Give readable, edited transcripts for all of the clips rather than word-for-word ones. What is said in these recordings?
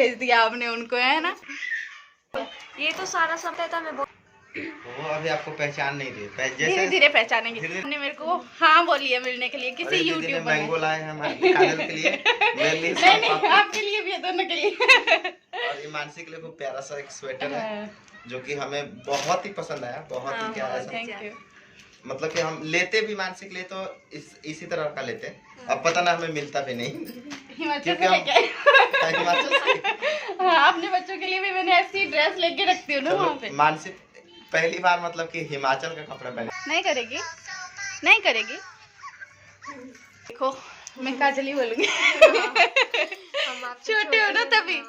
भेज दिया आपने उनको, है ना। ये तो सारा सब था मैं वो अभी आपको पहचान नहीं रही, धीरे धीरे पहचानेंगे। आपने मेरे को हाँ बोली है मिलने के लिए, किसी यूट्यूब पर मैंगो लाए हैं हमारे काजल के लिए, मेरे लिए नहीं, आपके लिए भी है, दोनों के लिए। और ये मानसी के लिए खूब प्यारा सा एक स्वेटर है जो कि हमें बहुत ही पसंद आया, बहुत ही प्यारा सा। Thank you. मतलब कि हम लेते भी मानसी के लिए तो इसी तरह का लेते, अब पता ना हमें मिलता भी नहीं क्योंकि हम हिमाचल से। हाँ, अपने बच्चों के लिए भी मैंने ऐसी ड्रेस लेके रखती हूँ ना वहाँ पे। मानसी पहली बार मतलब कि हिमाचल का कपड़ा पहने। नहीं करेगी, नहीं करेगी। देखो मैं काजल ही बोलूंगी। छोटे हो ना तभी।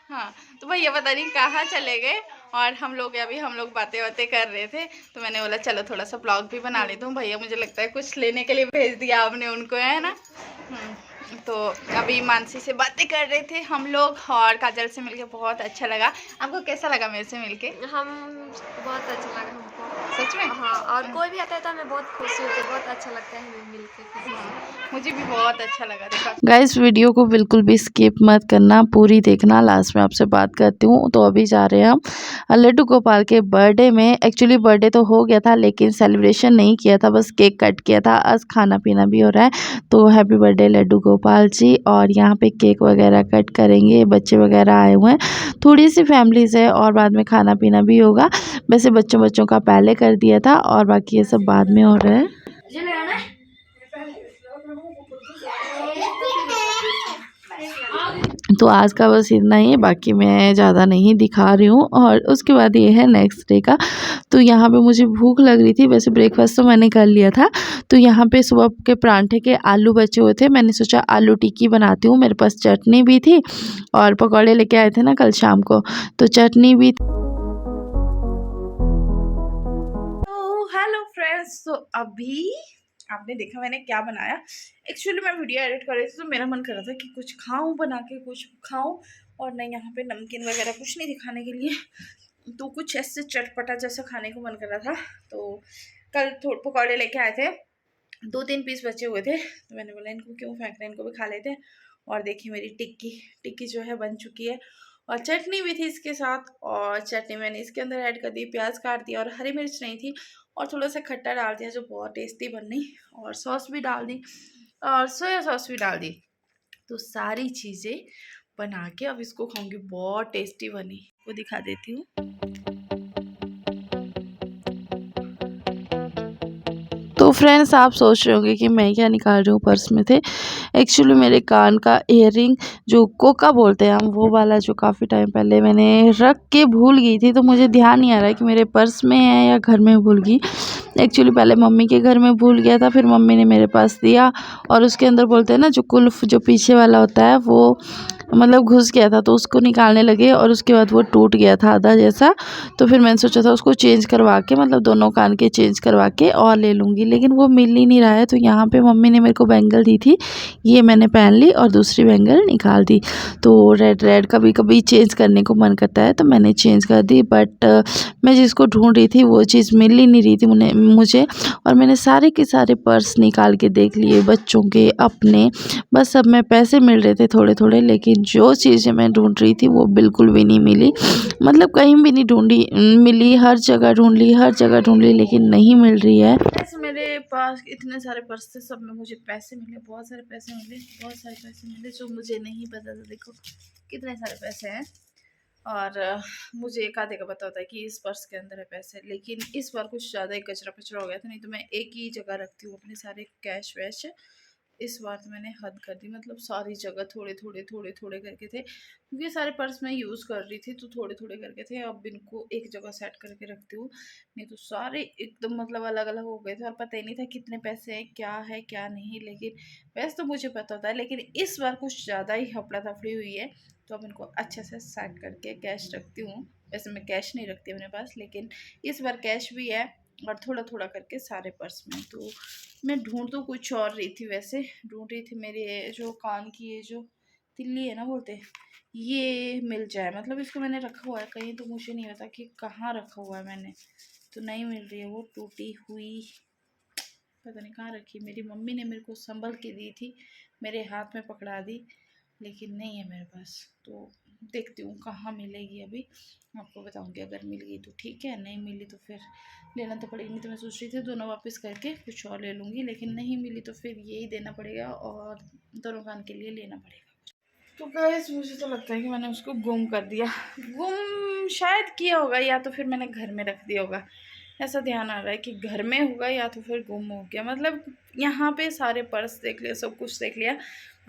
हाँ, तो भैया पता नहीं कहाँ चले गए और हम लोग बातें कर रहे थे, तो मैंने बोला चलो थोड़ा सा ब्लॉग भी बना लेता हूँ। भैया मुझे लगता है कुछ लेने के लिए भेज दिया आपने उनको, है ना। तो अभी मानसी से बातें कर रहे थे हम लोग और काजल से मिलके बहुत अच्छा लगा। आपको कैसा लगा मेरे से मिलके? हम बहुत अच्छा लगा हमको, सच में। हाँ, और कोई भी आता है तो हमें बहुत खुशी होती है, बहुत अच्छा लगता है हमें मिलके। मुझे भी बहुत अच्छा लगा। देखो गाइस, वीडियो को बिल्कुल भी स्किप मत करना, पूरी देखना, लास्ट में आपसे बात करती हूँ। तो अभी जा रहे हैं हम लड्डू गोपाल के बर्थडे में। एक्चुअली बर्थडे तो हो गया था लेकिन सेलिब्रेशन नहीं किया था, बस केक कट किया था। आज खाना पीना भी हो रहा है, तो हैप्पी बर्थडे लड्डू गोपाल जी। और यहाँ पे केक वगैरह कट करेंगे, बच्चे वगैरह आए हुए हैं, थोड़ी सी फैमिलीज है और बाद में खाना पीना भी होगा। वैसे बच्चों का पहले कर दिया था और बाकी ये सब बाद में हो रहा है। तो आज का बस इतना ही है, बाकी मैं ज़्यादा नहीं दिखा रही हूँ। और उसके बाद ये है नेक्स्ट डे का। तो यहाँ पे मुझे भूख लग रही थी, वैसे ब्रेकफास्ट तो मैंने कर लिया था। तो यहाँ पे सुबह के परांठे के आलू बचे हुए थे, मैंने सोचा आलू टिक्की बनाती हूँ। मेरे पास चटनी भी थी और पकौड़े लेके आए थे ना कल शाम को, तो चटनी भी। तो हेलो फ्रेंड्स, तो अभी आपने देखा मैंने क्या बनाया। एक्चुअली मैं वीडियो एडिट कर रही थी तो मेरा मन कर रहा था कि कुछ खाऊं, बना के कुछ खाऊं, और नहीं यहाँ पे नमकीन वगैरह कुछ नहीं दिखाने के लिए, तो कुछ ऐसे चटपटा जैसा खाने को मन कर रहा था। तो कल पकौड़े लेके आए थे, 2-3 पीस बचे हुए थे, तो मैंने बोला इनको क्यों फेंक रहे हैं, इनको भी खा लेते हैं। और देखिए मेरी टिक्की जो है बन चुकी है, और चटनी भी थी इसके साथ। और चटनी मैंने इसके अंदर ऐड कर दी, प्याज काट दिया और हरी मिर्च नहीं थी, और थोड़ा सा खट्टा डाल दिया जो बहुत टेस्टी बनी, और सॉस भी डाल दी और सोया सॉस भी डाल दी। तो सारी चीज़ें बना के अब इसको खाऊंगी, बहुत टेस्टी बनी, वो दिखा देती हूँ। तो फ्रेंड्स, आप सोच रहे होंगे कि मैं क्या निकाल रही हूँ पर्स में थे। एक्चुअली मेरे कान का इयररिंग जो कोका बोलते हैं हम, वो वाला जो काफ़ी टाइम पहले मैंने रख के भूल गई थी, तो मुझे ध्यान नहीं आ रहा है कि मेरे पर्स में है या घर में भूल गई। एक्चुअली पहले मम्मी के घर में भूल गया था, फिर मम्मी ने मेरे पास दिया, और उसके अंदर बोलते हैं ना जो कुल्फ जो पीछे वाला होता है वो मतलब घुस गया था, तो उसको निकालने लगे और उसके बाद वो टूट गया था आधा जैसा। तो फिर मैंने सोचा था उसको चेंज करवा के, मतलब दोनों कान के चेंज करवा के और ले लूँगी, लेकिन वो मिल ही नहीं रहा है। तो यहाँ पे मम्मी ने मेरे को बैंगल दी थी, ये मैंने पहन ली और दूसरी बैंगल निकाल दी। तो रेड कभी कभी चेंज करने को मन करता है, तो मैंने चेंज कर दी। बट मैं जिसको ढूंढ रही थी वो चीज़ मिल ही नहीं रही थी मुझे। और मैंने सारे के सारे पर्स निकाल के देख लिए, बच्चों के, अपने, बस सब में पैसे मिल रहे थे थोड़े थोड़े, लेकिन जो चीज़ें मैं ढूंढ रही थी वो बिल्कुल भी नहीं मिली। मतलब कहीं भी नहीं ढूंढी, मिली, हर जगह ढूंढ ली, लेकिन नहीं मिल रही है। ऐसे मेरे पास इतने सारे पर्स थे, सब में मुझे पैसे मिले, बहुत सारे पैसे मिले जो मुझे नहीं पता था। देखो कितने सारे पैसे हैं, और मुझे एक आधे का पता होता है कि इस पर्स के अंदर है पैसे, लेकिन इस बार कुछ ज़्यादा ही कचरा पचरा हो गया था। नहीं तो मैं एक ही जगह रखती हूँ अपने सारे कैश वैश, इस बार तो मैंने हद कर दी, मतलब सारी जगह थोड़े थोड़े करके थे, क्योंकि ये सारे पर्स मैं यूज़ कर रही थी तो थोड़े थोड़े करके थे। अब इनको एक जगह सेट करके रखती हूँ, नहीं तो सारे एकदम मतलब अलग अलग हो गए थे और पता ही नहीं था कितने पैसे हैं, क्या है क्या नहीं। लेकिन वैसे तो मुझे पता होता है, लेकिन इस बार कुछ ज़्यादा ही हफड़ा तफड़ी हुई है, तो अब इनको अच्छे से सेट करके कैश रखती हूँ। वैसे मैं कैश नहीं रखती अपने पास, लेकिन इस बार कैश भी है और थोड़ा थोड़ा करके सारे पर्स में। तो मैं ढूंढ तो कुछ और रही थी, वैसे ढूंढ रही थी मेरे जो कान की ये जो तिल्ली है ना बोलते, ये मिल जाए। मतलब इसको मैंने रखा हुआ है कहीं, तो मुझे नहीं पता कि कहाँ रखा हुआ है मैंने, तो नहीं मिल रही है वो, टूटी हुई, पता नहीं कहाँ रखी। मेरी मम्मी ने मेरे को संभल के दी थी, मेरे हाथ में पकड़ा दी, लेकिन नहीं है मेरे पास। तो देखती हूँ कहाँ मिलेगी। अभी आपको बताऊँगी, अगर मिल गई तो ठीक है, नहीं मिली तो फिर लेना तो पड़ेगी। नहीं तो मैं सोच रही थी दोनों वापस करके कुछ और ले लूँगी, लेकिन नहीं मिली तो फिर यही देना पड़ेगा और दोनों कान के लिए लेना पड़ेगा। तो गाइस मुझे तो लगता है कि मैंने उसको गुम कर दिया। गुम शायद किया होगा, या तो फिर मैंने घर में रख दिया होगा। ऐसा ध्यान आ रहा है कि घर में होगा या तो फिर गुम हो गया। मतलब यहाँ पे सारे पर्स देख लिया, सब कुछ देख लिया,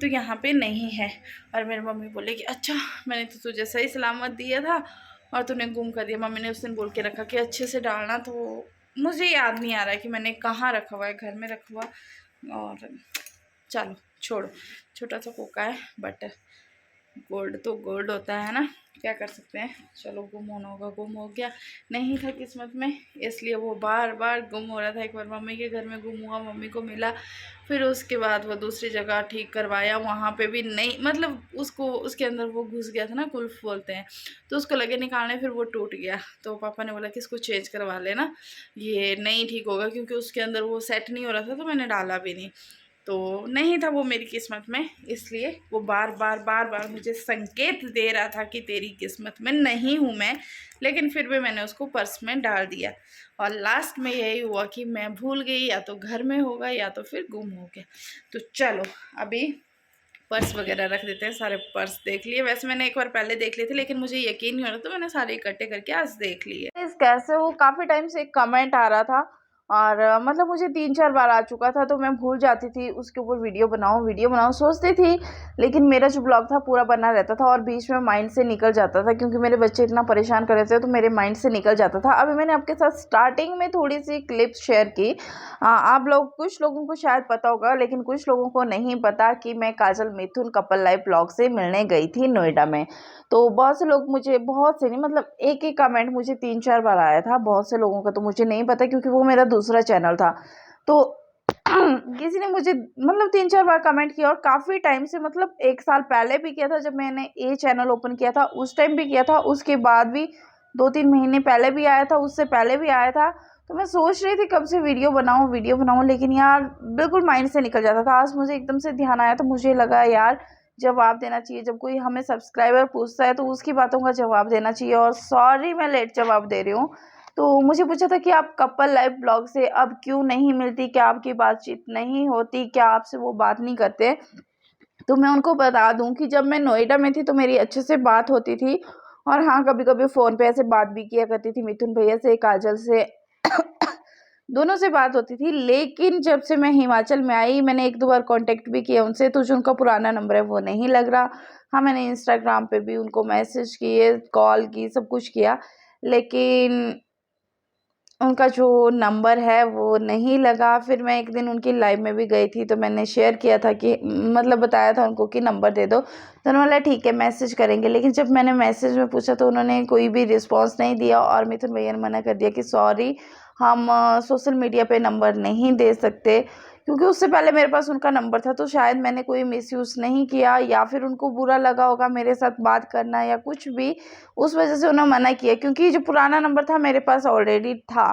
तो यहाँ पे नहीं है। और मेरी मम्मी बोले कि अच्छा मैंने तो तुझे सही सलामत दिया था और तूने गुम कर दिया। मम्मी ने उस दिन बोल के रखा कि अच्छे से डालना, तो मुझे याद नहीं आ रहा है कि मैंने कहाँ रखा हुआ है, घर में रखा हुआ। और चलो छोड़ो, छोटा सा कोका है बट गोल्ड तो गोल्ड होता है ना, क्या कर सकते हैं। चलो गुम होना होगा, गुम हो गया, नहीं था किस्मत में, इसलिए वो बार बार गुम हो रहा था। एक बार मम्मी के घर में गुम हुआ, मम्मी को मिला, फिर उसके बाद वो दूसरी जगह ठीक करवाया, वहाँ पे भी नहीं, मतलब उसको उसके अंदर वो घुस गया था ना, कुल्फ बोलते हैं, तो उसको लगे निकालने, फिर वो टूट गया। तो पापा ने बोला कि इसको चेंज करवा लेना, ये नहीं ठीक होगा, क्योंकि उसके अंदर वो सेट नहीं हो रहा था, तो मैंने डाला भी नहीं, तो नहीं था वो मेरी किस्मत में। इसलिए वो बार बार मुझे संकेत दे रहा था कि तेरी किस्मत में नहीं हूँ मैं, लेकिन फिर भी मैंने उसको पर्स में डाल दिया। और लास्ट में यही हुआ कि मैं भूल गई, या तो घर में होगा या तो फिर गुम हो गया। तो चलो अभी पर्स वगैरह रख देते हैं। सारे पर्स देख लिए, वैसे मैंने एक बार पहले देख लिए थे, लेकिन मुझे यकीन नहीं हो रहा, तो मैंने सारे इकट्ठे करके आज देख लिए। इस कैसे हो, काफ़ी टाइम से एक कमेंट आ रहा था और मतलब मुझे 3-4 बार आ चुका था, तो मैं भूल जाती थी उसके ऊपर वीडियो बनाऊँ सोचती थी, लेकिन मेरा जो ब्लॉग था पूरा बना रहता था और बीच में माइंड से निकल जाता था, क्योंकि मेरे बच्चे इतना परेशान कर रहे थे, तो मेरे माइंड से निकल जाता था। अभी मैंने आपके साथ स्टार्टिंग में थोड़ी सी क्लिप्स शेयर की। आप लोग, कुछ लोगों को शायद पता होगा, लेकिन कुछ लोगों को नहीं पता कि मैं काजल मिथुन कपल लाइफ ब्लॉग से मिलने गई थी नोएडा में। तो बहुत से लोग मुझे, बहुत से नहीं मतलब एक ही कमेंट मुझे 3-4 बार आया था, बहुत से लोगों का तो मुझे नहीं पता, क्योंकि वो मेरा दूसरा चैनल था। तो किसी ने मुझे मतलब 3-4 बार कमेंट किया, और काफ़ी टाइम से, मतलब 1 साल पहले भी किया था जब मैंने ये चैनल ओपन किया था, उस टाइम भी किया था, उसके बाद भी 2-3 महीने पहले भी आया था, उससे पहले भी आया था। तो मैं सोच रही थी कब से वीडियो बनाऊँ, लेकिन यार बिल्कुल माइंड से निकल जाता था। आज मुझे एकदम से ध्यान आया, तो मुझे लगा यार जवाब देना चाहिए। जब कोई हमें सब्सक्राइबर पूछता है तो उसकी बातों का जवाब देना चाहिए। और सॉरी मैं लेट जवाब दे रही हूँ। तो मुझे पूछा था कि आप कपल लाइफ ब्लॉग से अब क्यों नहीं मिलती, क्या आपकी बातचीत नहीं होती, क्या आपसे वो बात नहीं करते। तो मैं उनको बता दूं कि जब मैं नोएडा में थी तो मेरी अच्छे से बात होती थी, और हाँ कभी कभी फ़ोन पे ऐसे बात भी किया करती थी मिथुन भैया से, काजल से दोनों से बात होती थी। लेकिन जब से मैं हिमाचल में आई, मैंने 1-2 बार कांटेक्ट भी किया उनसे, तो जो उनका पुराना नंबर है वो नहीं लग रहा। हाँ मैंने इंस्टाग्राम पे भी उनको मैसेज किए, कॉल की, सब कुछ किया, लेकिन उनका जो नंबर है वो नहीं लगा। फिर मैं एक दिन उनकी लाइव में भी गई थी, तो मैंने शेयर किया था कि मतलब बताया था उनको कि नंबर दे दो, तो उन्होंने बोला ठीक है मैसेज करेंगे। लेकिन जब मैंने मैसेज में पूछा तो उन्होंने कोई भी रिस्पांस नहीं दिया, और मिथुन भैया ने मना कर दिया कि सॉरी हम सोशल मीडिया पे नंबर नहीं दे सकते, क्योंकि उससे पहले मेरे पास उनका नंबर था। तो शायद मैंने कोई मिसयूज़ नहीं किया, या फिर उनको बुरा लगा होगा मेरे साथ बात करना या कुछ भी, उस वजह से उन्होंने मना किया। क्योंकि जो पुराना नंबर था मेरे पास ऑलरेडी था,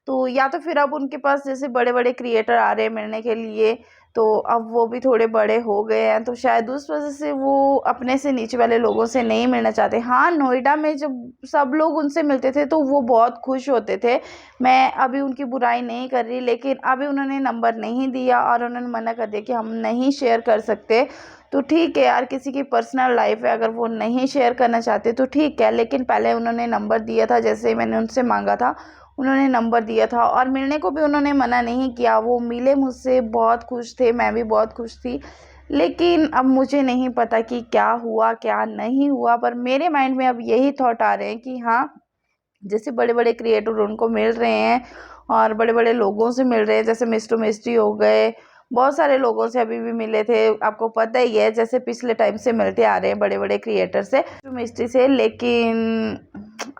तो या तो फिर अब उनके पास जैसे बड़े-बड़े क्रिएटर आ रहे हैं मिलने के लिए, तो अब वो भी थोड़े बड़े हो गए हैं, तो शायद उस वजह से वो अपने से नीचे वाले लोगों से नहीं मिलना चाहते। हाँ, नोएडा में जब सब लोग उनसे मिलते थे तो वो बहुत खुश होते थे। मैं अभी उनकी बुराई नहीं कर रही, लेकिन अभी उन्होंने नंबर नहीं दिया और उन्होंने मना कर दिया कि हम नहीं शेयर कर सकते। तो ठीक है यार, किसी की पर्सनल लाइफ है, अगर वो नहीं शेयर करना चाहते तो ठीक है, लेकिन पहले उन्होंने नंबर दिया था, जैसे ही मैंने उनसे मांगा था उन्होंने नंबर दिया था, और मिलने को भी उन्होंने मना नहीं किया। वो मिले मुझसे, बहुत खुश थे, मैं भी बहुत खुश थी। लेकिन अब मुझे नहीं पता कि क्या हुआ क्या नहीं हुआ, पर मेरे माइंड में अब यही थॉट आ रहे हैं कि हाँ, जैसे बड़े-बड़े क्रिएटर उनको मिल रहे हैं और बड़े-बड़े लोगों से मिल रहे हैं, जैसे मिस्टर मिस्ट्री हो गए, बहुत सारे लोगों से अभी भी मिले थे। आपको पता ही है, जैसे पिछले टाइम से मिलते आ रहे हैं बड़े-बड़े क्रिएटर से, मिस्टर मिस्ट्री से। लेकिन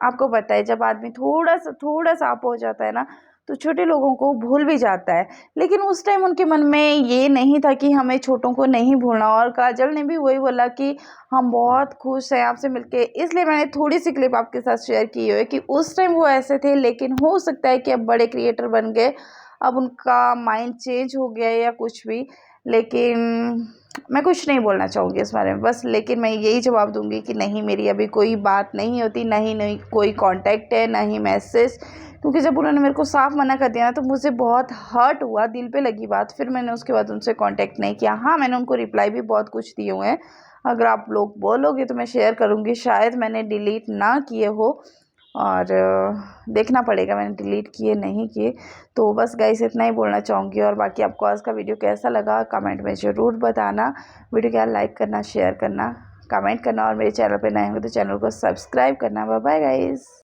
आपको पता है जब आदमी थोड़ा-सा अप हो जाता है ना, तो छोटे लोगों को भूल भी जाता है। लेकिन उस टाइम उनके मन में ये नहीं था कि हमें छोटों को नहीं भूलना, और काजल ने भी वही बोला कि हम बहुत खुश हैं आपसे मिलके। इसलिए मैंने थोड़ी-सी क्लिप आपके साथ शेयर की है कि उस टाइम वो ऐसे थे, लेकिन हो सकता है कि अब बड़े क्रिएटर बन गए, अब उनका माइंड चेंज हो गया है या कुछ भी। लेकिन मैं कुछ नहीं बोलना चाहूँगी इस बारे में बस, लेकिन मैं यही जवाब दूंगी कि नहीं, मेरी अभी कोई बात नहीं होती, नहीं कोई कांटेक्ट है, ना ही मैसेज। क्योंकि जब उन्होंने मेरे को साफ मना कर दिया ना तो मुझे बहुत हर्ट हुआ, दिल पे लगी बात। फिर मैंने उसके बाद उनसे कांटेक्ट नहीं किया। हाँ, मैंने उनको रिप्लाई भी बहुत कुछ दिए हुए हैं, अगर आप लोग बोलोगे तो मैं शेयर करूँगी। शायद मैंने डिलीट ना किए हो, और देखना पड़ेगा मैंने डिलीट किए नहीं किए। तो बस गाइस इतना ही बोलना चाहूँगी। और बाकी आपको आज का वीडियो कैसा लगा कमेंट में ज़रूर बताना। वीडियो क्या लाइक करना, शेयर करना, कमेंट करना, और मेरे चैनल पे नए होंगे तो चैनल को सब्सक्राइब करना। Bye bye guys.